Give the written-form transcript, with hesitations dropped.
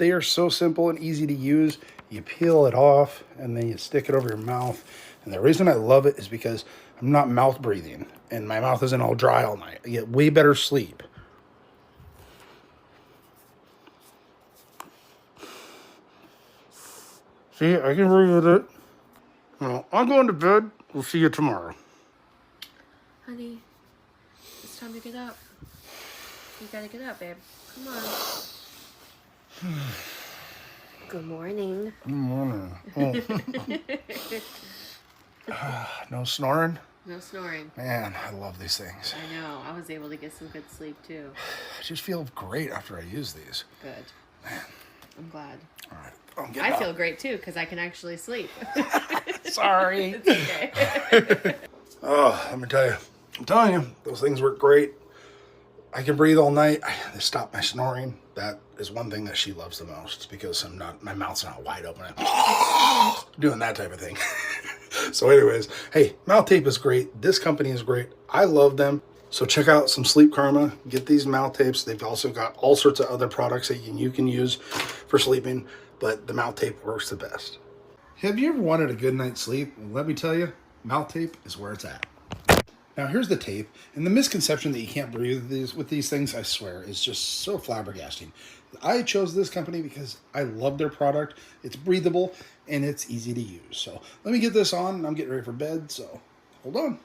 They are so simple and easy to use. You peel it off and then you stick it over your mouth. And the reason I love it is because I'm not mouth breathing and my mouth isn't all dry all night. I get way better sleep. See, I can breathe with it. Well, I'm going to bed. We'll see you tomorrow. Honey, it's time to get up. You gotta get up, babe. Come on. Good morning. Good morning. Oh. No snoring? No snoring. Man, I love these things. I know. I was able to get some good sleep too. I just feel great after I use these. Good. Man. I'm glad. All right. I'm getting I up. feel great too because I can actually sleep. Sorry. It's okay. Oh, let me tell you. I'm telling you, those things work great. I can breathe all night. They stop my snoring. That is one thing that she loves the most because my mouth's not wide open. I'm doing that type of thing. So anyways, hey, mouth tape is great. This company is great. I love them. So check out some Sleep Karma. Get these mouth tapes. They've also got all sorts of other products that you can use for sleeping, but the mouth tape works the best. Have you ever wanted a good night's sleep? Well, let me tell you, mouth tape is where it's at. Now here's the tape, and the misconception that you can't breathe with these things, I swear, is just so flabbergasting. I chose this company because I love their product. It's breathable and it's easy to use. So let me get this on, and I'm getting ready for bed, so hold on.